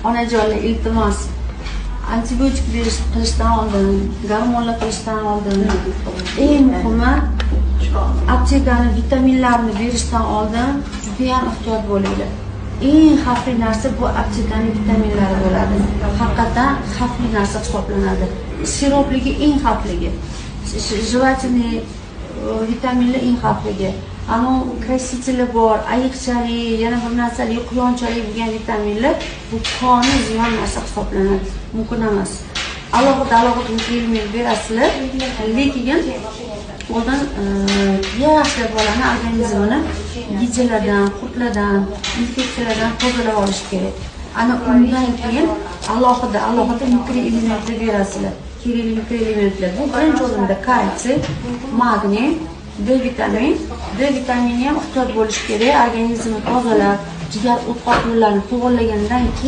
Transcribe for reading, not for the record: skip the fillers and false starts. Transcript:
onajonlar iltimos, antibiotik qilishdan oldin, gormonlar qilishdan oldin, eng muhimi aptekani vitaminlarni berishdan oldin juda ham ehtiyot bo'linglar. Eng xavfli narsa bu aptekaning vitaminlari bo'ladi. Haqiqatan xavfli narsa hisoblanadi. Siropligi eng xavfligi. Jelatinli vitaminlar eng xavfligi. Ammo krasители bor, ayiqchali, yana bir narsali, quyonchali bo'lgan vitaminlar bu qonni ziyon narsa hisoblanadi. Mumkin emas. Alohida vitamin berasizlar, lekin oldin yaxshilab bolani organizmini gijjalardan, qurtlardan, infeksiyalardan tozalab olish kerak. Ana undan keyin alohida mikroelementlar berasizlar. Kerakli mikroelementlar. Bu birinchi o'rinda kalsiy, magniy, D vitamini ham ehtiyot bo'lish kerak. Organizmni tozalab, jigar o't yo'llarini to'g'irlagandan keyin